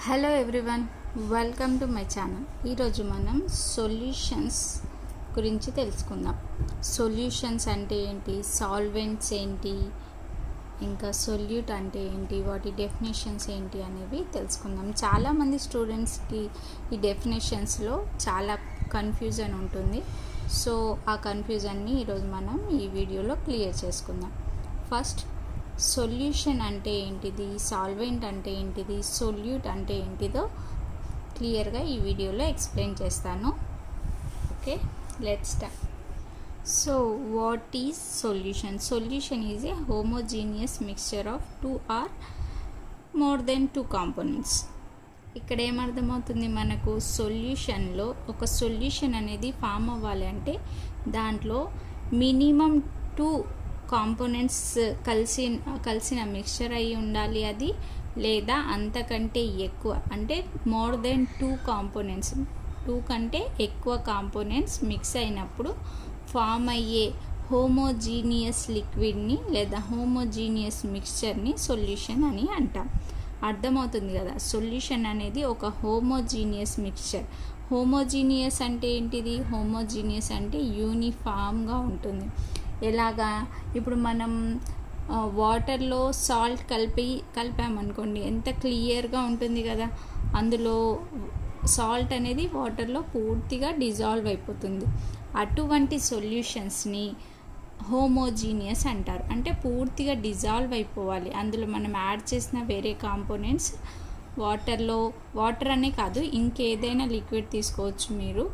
Hello everyone, welcome to my channel. ఈరోజు మనం solutions గురించి తెలుసుకుందాం. సొల్యూషన్స్ అంటే ఏంటి, సాల్వెంట్స్ ఏంటి, ఇంకా సొల్యూట్ అంటే ఏంటి, వాటి డెఫినేషన్స్ ఏంటి అనేవి తెలుసుకుందాం. చాలామంది స్టూడెంట్స్కి ఈ డెఫినేషన్స్లో చాలా కన్ఫ్యూజన్ ఉంటుంది. సో ఆ కన్ఫ్యూజన్ని ఈరోజు మనం ఈ వీడియోలో క్లియర్ చేసుకుందాం. ఫస్ట్, సొల్యూషన్ అంటే ఏంటిది, సాల్వెంట్ అంటే ఏంటిది, సొల్యూట్ అంటే ఏంటిదో క్లియర్గా ఈ వీడియోలో ఎక్స్ప్లెయిన్ చేస్తాను. Okay, let's start. So what is solution? Solution is a homogeneous mixture of 2 or more than 2 components. ఇక్కడ ఏమర్థమవుతుంది మనకు, సొల్యూషన్లో ఒక సొల్యూషన్ అనేది ఫామ్ అవ్వాలి అంటే దాంట్లో మినిమం 2 కాంపోనెంట్స్ కలిసిన మిక్స్చర్ అయి ఉండాలి అది, లేదా అంతకంటే ఎక్కువ, అంటే మోర్ దెన్ 2 కాంపోనెంట్స్, 2 కంటే ఎక్కువ కాంపోనెంట్స్ మిక్స్ అయినప్పుడు ఫామ్ అయ్యే హోమోజీనియస్ లిక్విడ్ని లేదా హోమోజీనియస్ మిక్స్చర్ని సొల్యూషన్ అని అంటాం. అర్థమవుతుంది కదా, సొల్యూషన్ అనేది ఒక హోమోజీనియస్ మిక్స్చర్. హోమోజీనియస్ అంటే ఏంటిది, హోమోజీనియస్ అంటే యూనిఫామ్గా ఉంటుంది. ఎలాగా, ఇప్పుడు మనం వాటర్లో సాల్ట్ కలిపామనుకోండి, ఎంత క్లియర్గా ఉంటుంది కదా, అందులో సాల్ట్ అనేది వాటర్లో పూర్తిగా డిజాల్వ్ అయిపోతుంది. అటువంటి సొల్యూషన్స్ని హోమోజీనియస్ అంటారు. అంటే పూర్తిగా డిజాల్వ్ అయిపోవాలి. అందులో మనం యాడ్ చేసిన వేరే కాంపోనెంట్స్ వాటర్ అనే కాదు, ఇంకేదైనా లిక్విడ్ తీసుకోవచ్చు మీరు.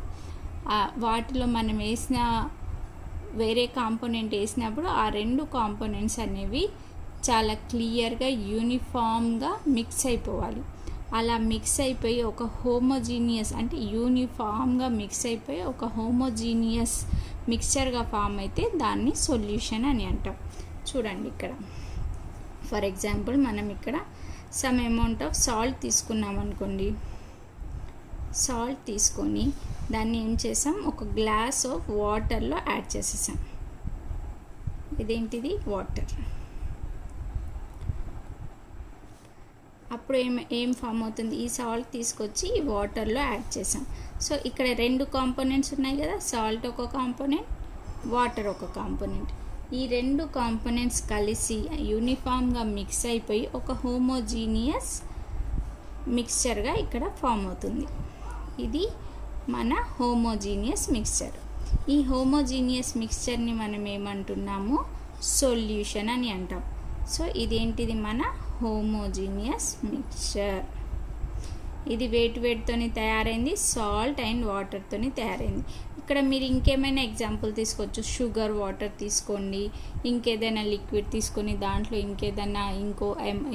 వాటిలో మనం వేసిన వేరే కాంపోనెంట్ వేసినప్పుడు ఆ 2 కాంపోనెంట్స్ అనేవి చాలా క్లియర్గా యూనిఫామ్గా మిక్స్ అయిపోవాలి. అలా మిక్స్ అయిపోయి ఒక హోమోజీనియస్, అంటే యూనిఫామ్గా మిక్స్ అయిపోయి ఒక హోమోజీనియస్ మిక్స్చర్గా ఫామ్ అయితే దాన్ని సొల్యూషన్ అని అంటాం. చూడండి ఇక్కడ ఫర్ ఎగ్జాంపుల్ మనం ఇక్కడ సమ్ అమౌంట్ ఆఫ్ సాల్ట్ తీసుకున్నాం అనుకోండి. సాల్ట్ తీసుకొని దాన్ని ఏం చేసాం, ఒక గ్లాస్ ఆఫ్ వాటర్లో యాడ్ చేసేసాం. ఇదేంటిది, వాటర్. అప్పుడు ఏం ఫామ్ అవుతుంది, ఈ సాల్ట్ తీసుకొచ్చి ఈ వాటర్లో యాడ్ చేసాం. సో ఇక్కడ 2 కాంపోనెంట్స్ ఉన్నాయి కదా, సాల్ట్ ఒక కాంపోనెంట్, వాటర్ ఒక కాంపోనెంట్. ఈ 2 కాంపోనెంట్స్ కలిసి యూనిఫామ్గా మిక్స్ అయిపోయి ఒక హోమోజీనియస్ మిక్స్చర్గా ఇక్కడ ఫామ్ అవుతుంది. ఇది మన హోమోజీనియస్ మిక్స్చర్. ఈ హోమోజీనియస్ మిక్స్చర్ని మనం ఏమంటున్నాము, సొల్యూషన్ అని అంటాం. సో ఇదేంటిది, మన హోమోజీనియస్ మిక్స్చర్. ఇది వేటితోని తయారైంది, సాల్ట్ అండ్ వాటర్తోని తయారైంది. ఇక్కడ మీరు ఇంకేమైనా ఎగ్జాంపుల్ తీసుకోవచ్చు. షుగర్ వాటర్ తీసుకోండి, ఇంకేదైనా లిక్విడ్ తీసుకొని దాంట్లో ఇంకేదైనా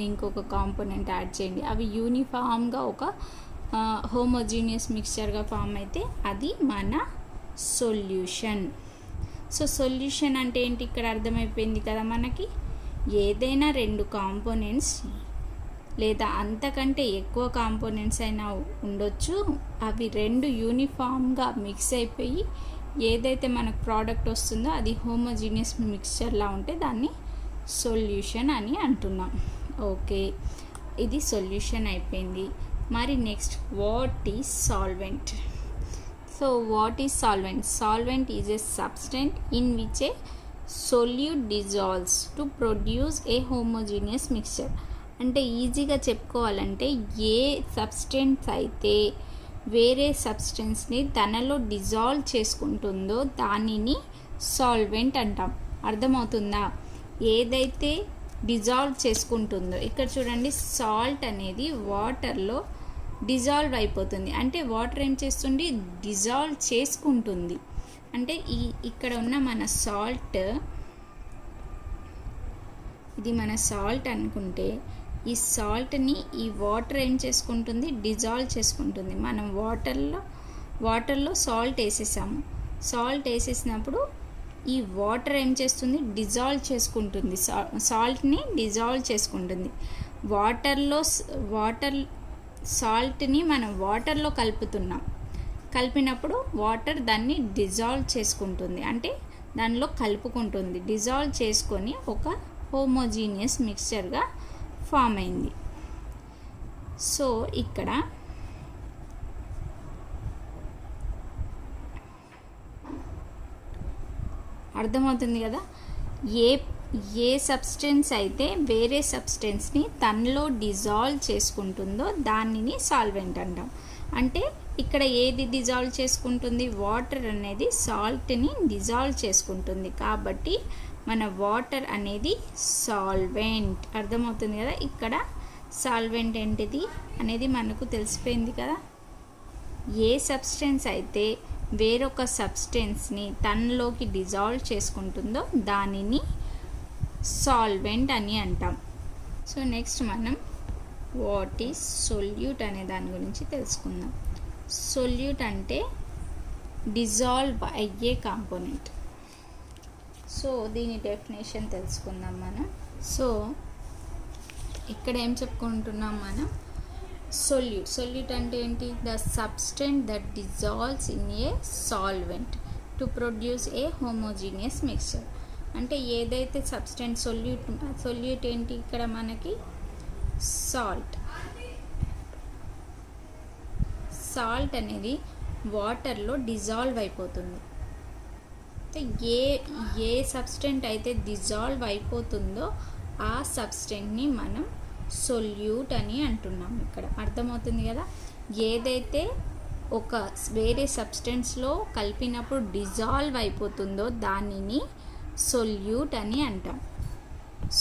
ఇంకొక కాంపోనెంట్ యాడ్ చేయండి. అవి యూనిఫామ్గా ఒక హోమోజీనియస్ మిక్స్చర్గా ఫామ్ అయితే అది మన సొల్యూషన్. సో సొల్యూషన్ అంటే ఏంటి, ఇక్కడ అర్థమైపోయింది కదా మనకి. ఏదైనా 2 కాంపోనెంట్స్ లేదా అంతకంటే ఎక్కువ కాంపోనెంట్స్ అయినా ఉండొచ్చు, అవి 2 యూనిఫామ్గా మిక్స్ అయిపోయి ఏదైతే మనకు ప్రోడక్ట్ వస్తుందో అది హోమోజీనియస్ మిక్స్చర్లా ఉంటే దాన్ని సొల్యూషన్ అని అంటున్నాం. ఓకే, ఇది సొల్యూషన్ అయిపోయింది. మరి next, what is solvent? So what is solvent? Solvent is a substance in which a solute dissolves to produce a homogeneous mixture. అంటే ఈజీగా చెప్పుకోవాలంటే ఏ సబ్స్టెన్స్ అయితే వేరే సబ్స్టెన్స్ని తనలో డిజాల్వ్ చేసుకుంటుందో దానిని సాల్వెంట్ అంటాం. అర్థమవుతుందా? ఏదైతే డిజాల్వ్ చేసుకుంటుందో, ఇక్కడ చూడండి సాల్ట్ అనేది వాటర్లో డిజాల్వ్ అయిపోతుంది. అంటే వాటర్ ఏం చేస్తుంది, డిజాల్వ్ చేసుకుంటుంది. అంటే ఇక్కడ ఉన్న మన సాల్ట్, ఇది మన సాల్ట్ అనుకుంటే ఈ సాల్ట్ని ఈ వాటర్ ఏం చేసుకుంటుంది, డిజాల్వ్ చేసుకుంటుంది. మనం వాటర్లో సాల్ట్ వేసేసాము. సాల్ట్ వేసేసినప్పుడు ఈ వాటర్ ఏం చేస్తుంది, డిజాల్వ్ చేసుకుంటుంది, సాల్ట్ని డిజాల్వ్ చేసుకుంటుంది. సాల్ట్ని మనం వాటర్లో కలిపినప్పుడు వాటర్ దాన్ని డిజాల్వ్ చేసుకుంటుంది, అంటే దానిలో కలుపుకుంటుంది. డిజాల్వ్ చేసుకొని ఒక హోమోజీనియస్ మిక్స్చర్గా ఫామ్ అయింది. సో ఇక్కడ అర్థమవుతుంది కదా, ఏ సబ్స్టెన్స్ అయితే వేరే సబ్స్టెన్స్ని తనలో డిజాల్వ్ చేసుకుంటుందో దానిని సాల్వెంట్ అంటాం. అంటే ఇక్కడ ఏది డిజాల్వ్ చేసుకుంటుంది, వాటర్ అనేది సాల్ట్ని డిజాల్వ్ చేసుకుంటుంది, కాబట్టి మన వాటర్ అనేది సాల్వెంట్. అర్థమవుతుంది కదా, ఇక్కడ సాల్వెంట్ ఏంటిది అనేది మనకు తెలిసిపోయింది కదా. ఏ సబ్స్టెన్స్ అయితే వేరొక సబ్స్టెన్స్ని తనలోకి డిజాల్వ్ చేసుకుంటుందో దానిని సాల్వెంట్ అని అంటాం. సో నెక్స్ట్ మనం వాట్ ఈజ్ సొల్యూట్ అనే దాని గురించి తెలుసుకుందాం. సొల్యూట్ అంటే డిజాల్వ్ అయ్యే కాంపోనెంట్. సో దీని డెఫినేషన్ తెలుసుకుందాం మనం. సో ఇక్కడ ఏం చెప్పుకుంటున్నాం మనం, సొల్యూట్ అంటే ఏంటి, the substance that dissolves in a solvent to produce a homogeneous mixture. అంటే ఏదైతే సబ్స్టెన్స్ సొల్యూట్ ఏంటి, ఇక్కడ మనకి సాల్ట్ అనేది వాటర్లో డిజాల్వ్ అయిపోతుంది. ఏ సబ్స్టెంట్ అయితే డిజాల్వ్ అయిపోతుందో ఆ సబ్స్టెంట్ని మనం సొల్యూట్ అని అంటున్నాం. ఇక్కడ అర్థమవుతుంది కదా, ఏదైతే ఒక వేరే సబ్స్టెన్స్లో కలిపినప్పుడు డిజాల్వ్ అయిపోతుందో దానిని సొల్యూట్ అని అంటాం.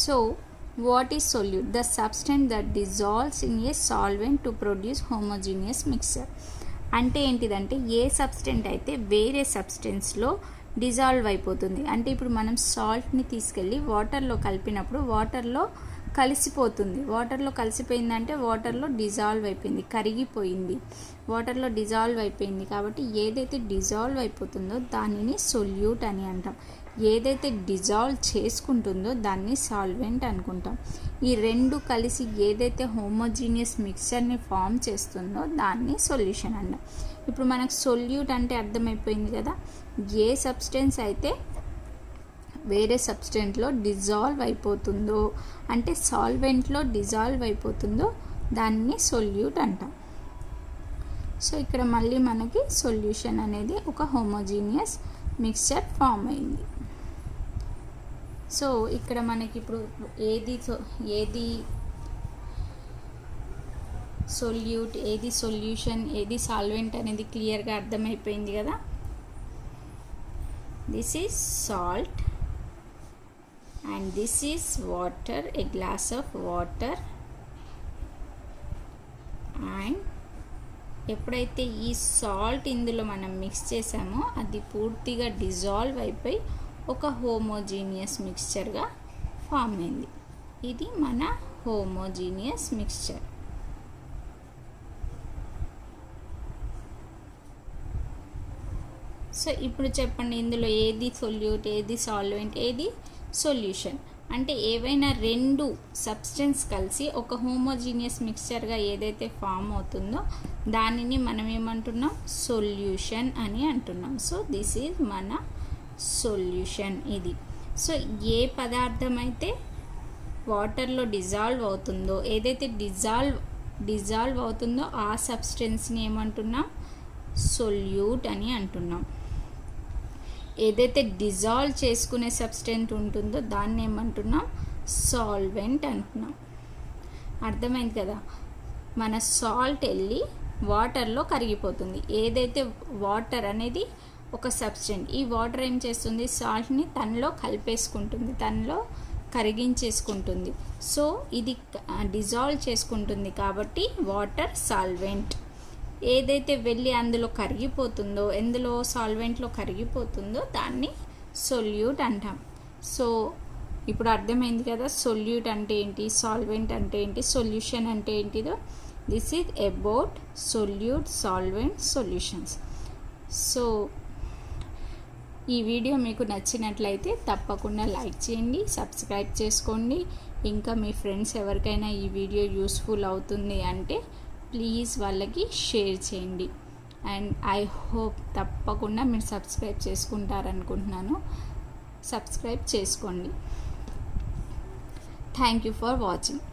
So what is solute, the substance that dissolves in a solvent to produce homogeneous mixture. అంటే ఏంటిదంటే ఏ సబ్స్టెంట్ అయితే వేరే సబ్స్టెన్స్లో డిజాల్వ్ అయిపోతుంది. అంటే ఇప్పుడు మనం సాల్ట్ని తీసుకెళ్ళి వాటర్లో కలిపినప్పుడు వాటర్లో కలిసిపోతుంది. వాటర్లో కలిసిపోయిందంటే వాటర్లో డిజాల్వ్ అయిపోయింది, కరిగిపోయింది, వాటర్లో డిజాల్వ్ అయిపోయింది. కాబట్టి ఏదైతే డిజాల్వ్ అయిపోతుందో దానిని సొల్యూట్ అని అంటాం. ఏదైతే డిజాల్వ్ చేసుకుంటుందో దాన్ని సాల్వెంట్ అనుకుంటాం. ఈ రెండు కలిసి ఏదైతే హోమోజీనియస్ మిక్చర్ని ఫామ్ చేస్తుందో దాన్ని సొల్యూషన్ అంటాం. ఇప్పుడు మనకు సొల్యూట్ అంటే అర్థమైపోయింది కదా, ఏ సబ్స్టెన్స్ అయితే వేరే సబ్స్టెంట్లో డిజాల్వ్ అయిపోతుందో, అంటే సాల్వెంట్లో డిజాల్వ్ అయిపోతుందో దాన్ని సొల్యూట్ అంటాం. సో ఇక్కడ మళ్ళీ మనకి సొల్యూషన్ అనేది ఒక హోమోజీనియస్ మిక్చర్ ఫామ్ అయింది. సో ఇక్కడ మనకి ఇప్పుడు ఏది సొల్యూట్, ఏది సొల్యూషన్, ఏది సాల్వెంట్ అనేది క్లియర్గా అర్థమైపోయింది కదా. This is salt and this is water, a glass of water. and ఎప్పుడైతే ఈ సాల్ట్ ఇందులో మనం మిక్స్ చేసామో అది పూర్తిగా డిజాల్వ్ అయిపోయి ఒక హోమోజీనియస్ మిక్స్చర్గా ఫామ్ అయింది. ఇది మన హోమోజీనియస్ మిక్స్చర్. సో ఇప్పుడు చెప్పండి, ఇందులో ఏది సొల్యూట్, ఏది సాల్వెంట్, ఏది సొల్యూషన్. అంటే ఏవైనా రెండు సబ్స్టెన్స్ కలిసి ఒక హోమోజీనియస్ మిక్స్చర్గా ఏదైతే ఫామ్ అవుతుందో దానిని మనం ఏమంటున్నాం, సొల్యూషన్ అని అంటున్నాం. సో దిస్ ఈజ్ మన సొల్యూషన్ ఇది. సో ఏ పదార్థం అయితే వాటర్లో డిజాల్వ్ అవుతుందో, ఏదైతే డిజాల్వ్ అవుతుందో ఆ సబ్స్టెన్స్ని ఏమంటున్నాం, సొల్యూట్ అని అంటున్నాం. ఏదైతే డిజాల్వ్ చేసుకునే సబ్స్టెంట్ ఉంటుందో దాన్ని ఏమంటున్నాం, సాల్వెంట్ అంటున్నాం. అర్థమైంది కదా, మన సాల్ట్ వెళ్ళి వాటర్లో కరిగిపోతుంది. ఏదైతే వాటర్ అనేది ఒక సబ్స్టెంట్, ఈ వాటర్ ఏం చేస్తుంది, సాల్ట్ని తనలో కలిపేసుకుంటుంది, తనలో కరిగించేసుకుంటుంది. సో ఇది డిజాల్వ్ చేసుకుంటుంది కాబట్టి వాటర్ సాల్వెంట్. ఏదైతే వెళ్ళి అందులో కరిగిపోతుందో, ఎందులో సాల్వెంట్లో కరిగిపోతుందో దాన్ని సొల్యూట్ అంటాం. సో ఇప్పుడు అర్థమైంది కదా, సొల్యూట్ అంటే ఏంటి, సాల్వెంట్ అంటే ఏంటి, సొల్యూషన్ అంటే ఏంటిదో. This is about solute, solvent, solutions. So ఈ వీడియో మీకు నచ్చినట్లయితే తప్పకుండా లైక్ చేయండి, సబ్స్క్రైబ్ చేసుకోండి. ఇంకా మీ ఫ్రెండ్స్ ఎవరికైనా ఈ వీడియో యూస్ఫుల్ అవుతుంది అంటే ప్లీజ్ వాళ్ళకి షేర్ చేయండి. అండ్ ఐ హోప్ తప్పకుండా మీరు సబ్స్క్రైబ్ చేసుకుంటారనుకుంటున్నాను. సబ్స్క్రైబ్ చేసుకోండి. Thank you for watching.